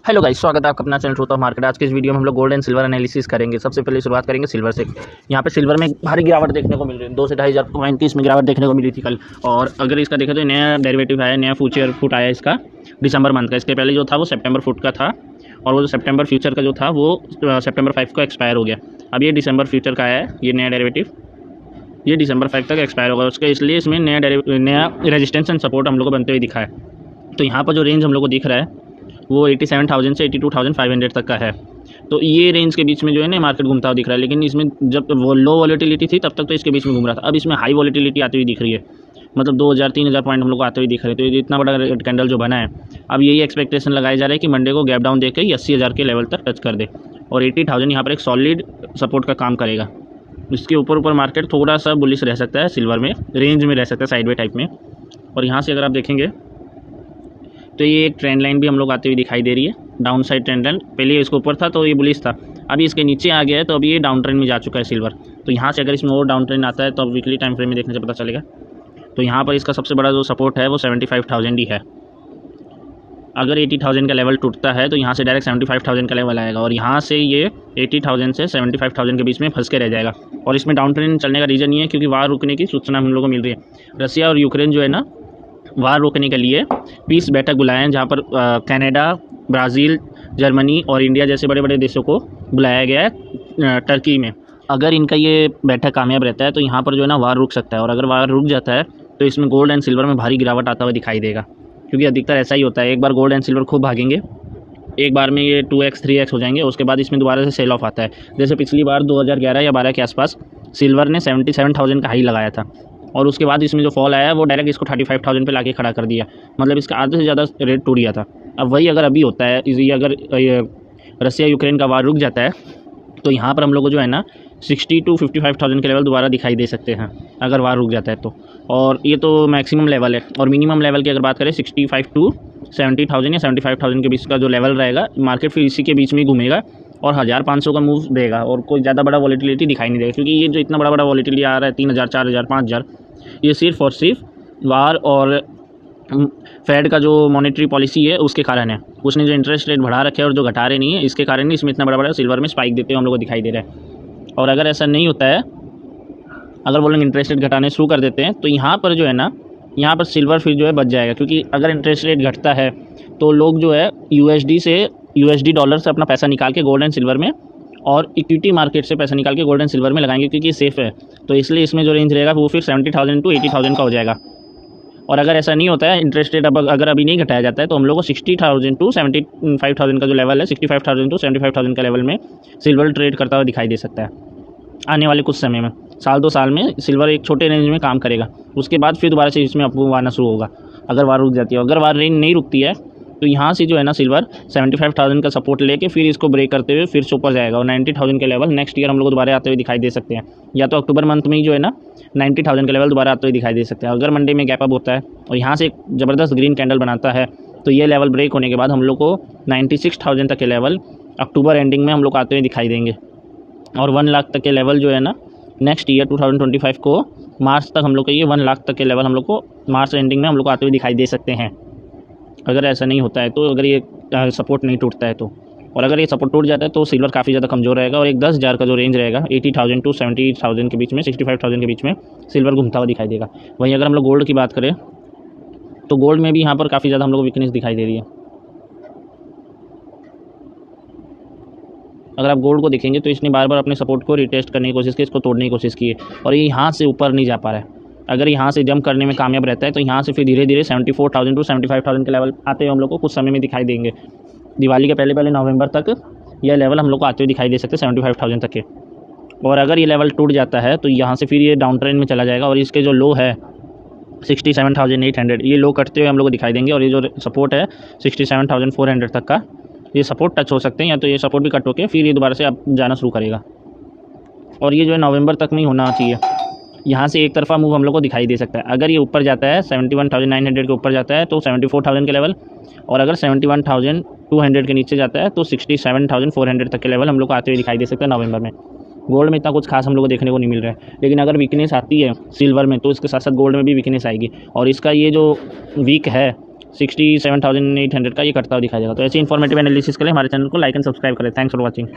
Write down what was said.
Hello guys, स्वागत है आपका अपना चैनल ट्रूथ ऑफ मार्केट। आज के इस वीडियो में हम लोग गोल्ड एंड सिल्वर एनालिसिस करेंगे। सबसे पहले शुरुआत करेंगे सिल्वर से। यहाँ पे सिल्वर में भारी गिरावट देखने को मिल रही है। 2 से 2,500 पॉइंट की इसमें गिरावट देखने को मिली थी कल। और अगर इसका देखें तो नया डेरिवेटिव आया, नया फ्यूचर फुट आया इसका दिसंबर मंथ का। इसके पहले जो था वो सितंबर फुट का था, और वो जो सितंबर फ्यूचर का जो था वो सितंबर 5 को एक्सपायर हो गया। अब ये दिसंबर फ्यूचर का आया है, ये नया डेरिवेटिव, ये दिसंबर 5 तक एक्सपायर होगा उसका, इसलिए इसमें नया रेजिस्टेंस एंड सपोर्ट हम लोग को बनते हुए दिखा है। तो यहाँ पर जो रेंज हम लोग को दिख रहा है वो 87,000 से 82,500 तक का है। तो ये रेंज के बीच में जो है ना मार्केट घूमता हुआ दिख रहा है। लेकिन इसमें जब वो लो वॉलेटिलिटी थी तब तक तो इसके बीच में घूम रहा था। अब इसमें हाई वॉलेटिलिटी आती हुई दिख रही है, मतलब 2,000-3,000 पॉइंट हम लोग को आते हुए दिख रहे हैं। तो ये इतना बड़ा कैंडल जो बना है, अब यही एक्सपेक्टेशन लगाया जा रहा है कि मंडे को गैप डाउन देकर 80,000 के लेवल तक टच कर दे और 80,000 यहाँ पर एक सॉलिड सपोर्ट का काम करेगा। इसके ऊपर मार्केट थोड़ा सा बुलिश रह सकता है, सिल्वर में रेंज में रह सकता है, साइडवे टाइप में। और यहाँ से अगर आप देखेंगे तो ये एक ट्रेंड लाइन भी हम लोग आते हुए दिखाई दे रही है, डाउन साइड ट्रेंड लाइन। पहले इसके ऊपर था तो ये बुलिश था, अभी इसके नीचे आ गया है तो अभी ये डाउन ट्रेंड में जा चुका है सिल्वर। तो यहाँ से अगर इसमें और डाउन ट्रेंड आता है तो अब वीकली टाइम फ्रेम में देखने से पता चलेगा। तो यहाँ पर इसका सबसे बड़ा जो सपोर्ट है वो 75,000 ही है। अगर 80,000 का लेवल टूटता है तो यहाँ से डायरेक्ट 75,000 का लेवल आएगा, और यहाँ से ये 80,000 से 75,000 के बीच में फंस के रह जाएगा। और इसमें डाउन ट्रेंड चलने का रीज़न ये है क्योंकि वार रुकने की सूचना हम लोग को मिल रही है। रसिया और यूक्रेन जो है ना, वार रोकने के लिए पीस बैठक बुलाए हैं, जहाँ पर कनाडा, ब्राज़ील, जर्मनी और इंडिया जैसे बड़े बड़े देशों को बुलाया गया है टर्की में। अगर इनका ये बैठक कामयाब रहता है तो यहाँ पर जो है ना वार रुक सकता है। और अगर वार रुक जाता है तो इसमें गोल्ड एंड सिल्वर में भारी गिरावट आता हुआ दिखाई देगा, क्योंकि अधिकतर ऐसा ही होता है। एक बार गोल्ड एंड सिल्वर खूब भागेंगे, एक बार में ये 2x 3x हो जाएंगे, उसके बाद इसमें दोबारा से सेल ऑफ आता है। जैसे पिछली बार 2011 या 12 के आसपास सिल्वर ने 77,000 का हाई लगाया था, और उसके बाद इसमें जो फॉल आया है वो डायरेक्ट इसको 35,000 पे लाके खड़ा कर दिया, मतलब इसका आधे से ज़्यादा रेट टूट गया था। अब वही अगर अभी होता है, अगर रसिया यूक्रेन का वार रुक जाता है तो यहाँ पर हम लोग को जो है ना 60,000 to 55,000 के लेवल दोबारा दिखाई दे सकते हैं अगर वार रुक जाता है तो। और ये तो मैक्सिमम लेवल है, और मिनिमम लेवल की अगर बात करें 65 to 70,000 या 75,000 के बीच का जो लेवल रहेगा, मार्केट फिर इसी के बीच में ही घूमेगा और 1,500 का मूव देगा, और कोई ज़्यादा बड़ा वॉलेटिलिटी दिखाई नहीं देगा। क्योंकि ये जो इतना बड़ा वॉलेटिलिटी आ रहा है 3,000, 4,000, 5,000, ये सिर्फ और सिर्फ वार और फेड का जो मॉनेटरी पॉलिसी है उसके कारण है। उसने जो इंटरेस्ट रेट बढ़ा रखे हैं और जो घटा रहे नहीं है, इसके कारण ही इसमें इतना बड़ा सिल्वर में स्पाइक देते हुए हम लोग को दिखाई दे रहा है। और अगर ऐसा नहीं होता है, अगर वो लोग इंटरेस्ट रेट घटाने शुरू कर देते हैं तो यहाँ पर जो है ना, यहाँ पर सिल्वर फिर जो है बच जाएगा। क्योंकि अगर इंटरेस्ट रेट घटता है तो लोग जो है यूएसडी डॉलर से अपना पैसा निकाल के गोल्ड एंड सिल्वर में, और इक्विटी मार्केट से पैसा निकाल के गोल्ड एंड सिल्वर में लगाएंगे, क्योंकि सेफ़ है। तो इसलिए इसमें जो रेंज रहेगा वो फिर 70,000 to 80,000 का हो जाएगा। और अगर ऐसा नहीं होता है, इंटरेस्ट रेट अगर अभी नहीं घटाया जाता है, तो हम लोग को 60,000 to 75,000 का जो लेवल है, 65,000 to 75,000 का लेवल में सिल्वर ट्रेड करता हुआ दिखाई दे सकता है आने वाले कुछ समय में। 1-2 साल में सिल्वर एक छोटे रेंज में काम करेगा, उसके बाद फिर दोबारा से इसमें अपमूव आना शुरू होगा अगर वार रुक जाती है। अगर वार रेंज नहीं रुकती है तो यहाँ से जो है ना सिल्वर 75,000 का सपोर्ट लेके फिर इसको ब्रेक करते हुए फिर से ऊपर जाएगा, और 90,000 के लेवल नेक्स्ट ईयर हम लोग दोबारा आते हुए दिखाई दे सकते हैं। या तो अक्टूबर मंथ में ही जो है ना 90,000 के लेवल दोबारा आते हुए दिखाई दे सकते हैं। अगर मंडे में गैप अप होता है और यहाँ से एक ज़बरदस्त ग्रीन कैंडल बनाता है तो ये लेवल ब्रेक होने के बाद हम लोग को 96,000 तक के लेवल अक्टूबर एंडिंग में हम लोग आते हुए दिखाई देंगे। और 1 लाख तक के लेवल जो है ना नेक्स्ट ईयर 2025 को मार्च तक हम लोग को ये 1 लाख तक के लेवल हम लोग को मार्च एंडिंग में हम लोग को आते हुए दिखाई दे सकते हैं, अगर ऐसा नहीं होता है तो, अगर ये सपोर्ट नहीं टूटता है तो। और अगर ये सपोर्ट टूट जाता है तो सिल्वर काफ़ी ज़्यादा कमज़ोर रहेगा, और एक 10,000 का जो रेंज रहेगा 80,000 to 70,000 के बीच में, 65,000 के बीच में सिल्वर घूमता हुआ दिखाई देगा। वहीं अगर हम लोग गोल्ड की बात करें तो गोल्ड में भी यहाँ पर काफ़ी ज़्यादा हम लोग को वीकनेस दिखाई दे रही है। अगर आप गोल्ड को देखेंगे तो इसने बार बार अपने सपोर्ट को रिटेस्ट करने की कोशिश की, इसको तोड़ने की कोशिश की है, और ये यहाँ से ऊपर नहीं जा पा रहा है। अगर यहाँ से जंप करने में कामयाब रहता है तो यहाँ से फिर धीरे धीरे 74,000 to 75,000 के लेवल आते हुए हम लोग को कुछ समय में दिखाई देंगे। दिवाली के पहले नवंबर तक यह लेवल हम लोग को आते हुए दिखाई दे सकते हैं 75,000 तक के। और अगर ये लेवल टूट जाता है तो यहाँ से फिर ये डाउन ट्रेंड में चला जाएगा, और इसके जो लो है 67,800, ये लो कटते हुए हम लोग को दिखाई देंगे। और ये जो सपोर्ट है 67,400 तक का, ये सपोर्ट टच हो सकते हैं, या तो ये सपोर्ट भी कट होकर फिर ये दोबारा से अब जाना शुरू करेगा। और ये जो है नवंबर तक में ही होना चाहिए। यहाँ से एक तरफा मूव हम लोग को दिखाई दे सकता है। अगर ये ऊपर जाता है 71,900 के ऊपर जाता है तो 74,000 के लेवल, और अगर 71,200 के नीचे जाता है तो 67,400 तक के लेवल हम लोग को आते हुए दिखाई दे सकते हैं नवंबर में। गोल्ड में इतना कुछ खास हम लोग को देखने को नहीं मिल रहा है, लेकिन अगर वीकनेस आती है सिल्वर में तो इसके साथ साथ गोल्ड में भी वीकनेस आएगी। और इसका ये जो वीक है 67,800 का ये कटता हुआ दिखाई देगा। तो ऐसे इन्फॉर्मेटिव एनालिसिस के लिए हमारे चैनल को लाइक एंड सब्सक्राइब करें। Thanks for watching.